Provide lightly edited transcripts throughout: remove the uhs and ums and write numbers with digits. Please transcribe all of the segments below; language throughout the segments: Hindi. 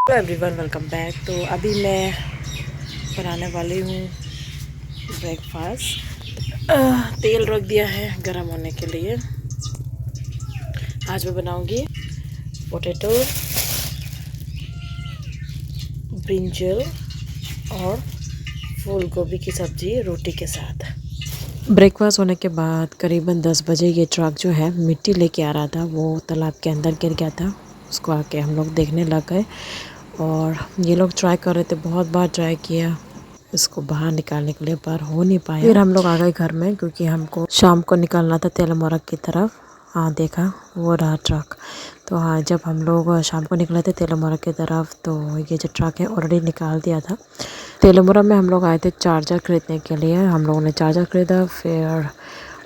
Hello everyone, welcome back. तो अभी मैं बनाने वाली हूँ ब्रेकफास्ट। तेल रख दिया है गरम होने के लिए। आज मैं बनाऊँगी पोटैटो, ब्रिंजल और फूल गोभी की सब्ज़ी रोटी के साथ। ब्रेकफास्ट होने के बाद करीबन 10 बजे ये ट्रक जो है मिट्टी लेके आ रहा था, वो तालाब के अंदर गिर गया था। उसको आके हम लोग देखने लग गए और ये लोग ट्राई कर रहे थे, बहुत बार ट्राई किया इसको बाहर निकालने के लिए, पर हो नहीं पाया। फिर हम लोग आ गए घर में क्योंकि हमको शाम को निकलना था तेलमोरा की तरफ। हाँ, देखा वो रहा ट्रक। तो हाँ, जब हम लोग शाम को निकले थे तेलमोरा की तरफ तो ये जो ट्रक है ऑलरेडी निकाल दिया था। तेलमोरा में हम लोग आए थे चार्जर खरीदने के लिए। हम लोगों ने चार्जर खरीदा, फिर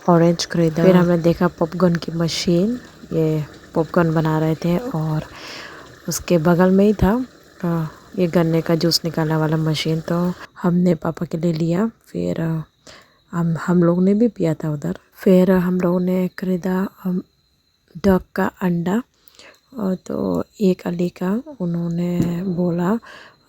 ऑरेंज खरीदा, फिर हमने देखा पॉपकॉर्न की मशीन। ये पॉपकॉर्न बना रहे थे और उसके बगल में ही था ये गन्ने का जूस निकालने वाला मशीन। तो हमने पापा के लिए लिया, फिर हम लोग ने भी पिया था उधर। फिर हम लोगों ने खरीदा डक का अंडा, और तो एक अली का उन्होंने बोला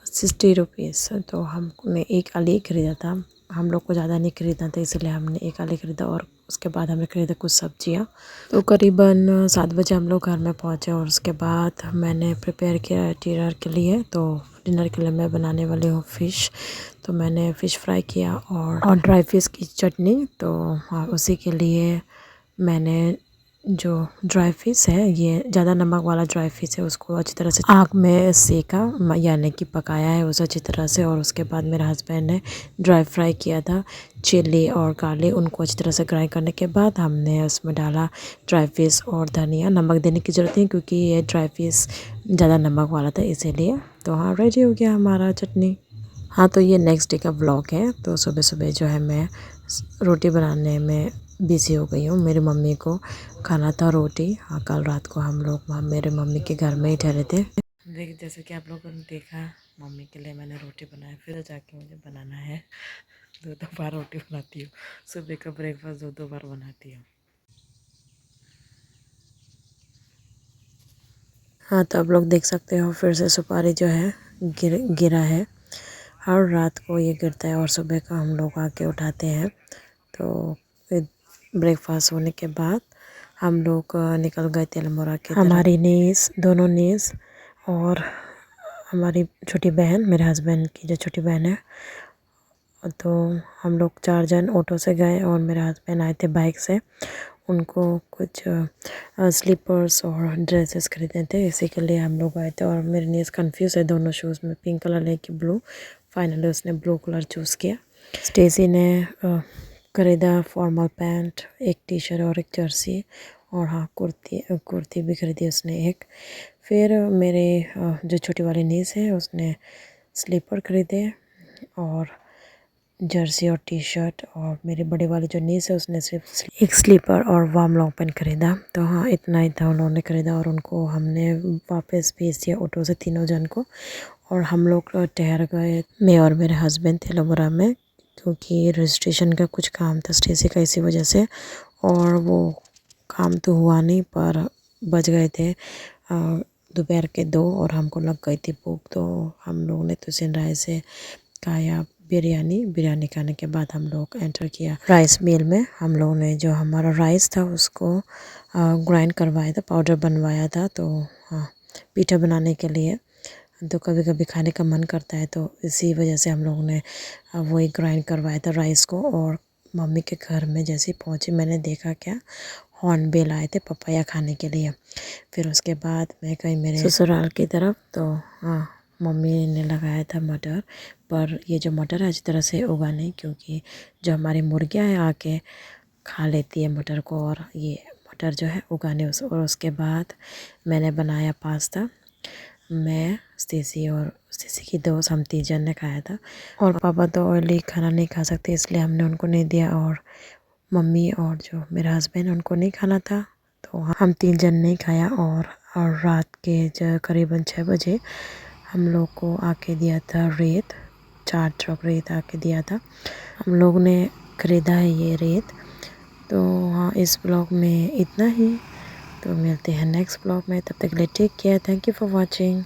60 रुपीज़, तो हमने एक अली खरीदा था। हम लोग को ज़्यादा नहीं खरीदना था, इसलिए हमने एक आलू खरीदा और उसके बाद हमने खरीदा कुछ सब्जियां। तो करीबन 7 बजे हम लोग घर में पहुंचे और उसके बाद मैंने प्रिपेयर किया डिनर के लिए। तो डिनर के लिए मैं बनाने वाली हूँ फ़िश। तो मैंने फ़िश फ्राई किया और ड्राई फिश की चटनी। तो हाँ, उसी के लिए मैंने जो ड्राई फिश है, ये ज़्यादा नमक वाला ड्राई फिश है, उसको अच्छी तरह से आग में सेका, यानी कि पकाया है उसे अच्छी तरह से। और उसके बाद मेरे हस्बैंड ने ड्राई फ्राई किया था चिली और गार्लिक, उनको अच्छी तरह से ग्राइंड करने के बाद हमने उसमें डाला ड्राई फिश और धनिया। नमक देने की ज़रूरत नहीं क्योंकि ये ड्राई फिश ज़्यादा नमक वाला था, इसीलिए। तो हाँ, रेडी हो गया हमारा चटनी। हाँ, तो ये नेक्स्ट डे का व्लॉग है। तो सुबह सुबह जो है मैं रोटी बनाने में बिज़ी हो गई हूँ। मेरी मम्मी को खाना था रोटी। हाँ, कल रात को हम लोग वहाँ मेरे मम्मी के घर में ही ठहरे थे। देख, जैसे कि आप लोगों ने देखा, मम्मी के लिए मैंने रोटी बनाया, फिर जाके मुझे बनाना है। दो बार रोटी बनाती हूँ, सुबह का ब्रेकफास्ट दो बार बनाती हूँ। हाँ, तो आप लोग देख सकते हो फिर से सुपारी जो है गिरा है। हर रात को ये गिरता है और सुबह का हम लोग आके उठाते हैं। तो ब्रेकफास्ट होने के बाद हम लोग निकल गए तेलमोरा की तरफ। हमारी नीस, दोनों नीस और हमारी छोटी बहन, मेरे हस्बैंड की जो छोटी बहन है, तो हम लोग 4 जन ऑटो से गए और मेरे हस्बैंड आए थे बाइक से। उनको कुछ स्लीपर्स और ड्रेसेस खरीदने थे, इसी के लिए हम लोग आए थे। और मेरी नीस कंफ्यूज है दोनों शूज़ में, पिंक कलर लेके ब्लू। फाइनली उसने ब्लू कलर चूज़ किया। स्टेसी ने खरीदा फॉर्मल पैंट, एक टी शर्ट और एक जर्सी, और हाँ, कुर्ती भी खरीदी उसने एक। फिर मेरे जो छोटी वाली नीस है उसने स्लीपर खरीदे और जर्सी और टी शर्ट, और मेरी बड़ी वाली जो नीस है उसने सिर्फ एक स्लीपर और वार्म लॉन्ग पैंट खरीदा। तो हाँ, इतना ही था उन्होंने खरीदा और उनको हमने वापस भेज दिया ऑटो से, तीनों जन को। और हम लोग ठहर गए, मैं और मेरे हस्बैंड, तेलंगाना में, क्योंकि रजिस्ट्रेशन का कुछ काम था स्टेसी का, इसी वजह से। और वो काम तो हुआ नहीं, पर बज गए थे दोपहर के 2 और हमको लग गई थी भूख। तो हम लोग ने तो सनराइज से खाया बिरयानी खाने के बाद हम लोग एंटर किया राइस मिल में। हम लोगों ने जो हमारा राइस था उसको ग्राइंड करवाया था, पाउडर बनवाया था। तो हाँ, पीठा बनाने के लिए। तो कभी कभी खाने का मन करता है, तो इसी वजह से हम लोगों ने वही ग्राइंड करवाया था राइस को। और मम्मी के घर में जैसे ही पहुँची, मैंने देखा क्या, हॉर्नबिल आए थे पपाया खाने के लिए। फिर उसके बाद मैं गई मेरे ससुराल की तरफ। तो हाँ, मम्मी ने लगाया था मटर, पर ये जो मटर है अच्छी तरह से उगा नहीं, क्योंकि जो हमारी मुर्गियाँ हैं आके खा लेती है मटर को, और ये मटर जो है उगाने और उसके बाद मैंने बनाया पास्ता। मैं, स्टेसी और स्टेसी की दोस्त, हम 3 जन ने खाया था। और पापा तो ऑयली खाना नहीं खा सकते, इसलिए हमने उनको नहीं दिया। और मम्मी और जो मेरा हस्बैंड, उनको नहीं खाना था, तो हम 3 जन नहीं खाया। और रात के जो करीबन 6 बजे हम लोग को आके दिया था रेत, 4 ट्रक रेत आके दिया था। हम लोग ने ख़रीदा है ये रेत। तो हाँ, इस ब्लॉग में इतना ही। तो मिलते हैं नेक्स्ट ब्लॉग में, तब तक के लिए take care, thank you for watching.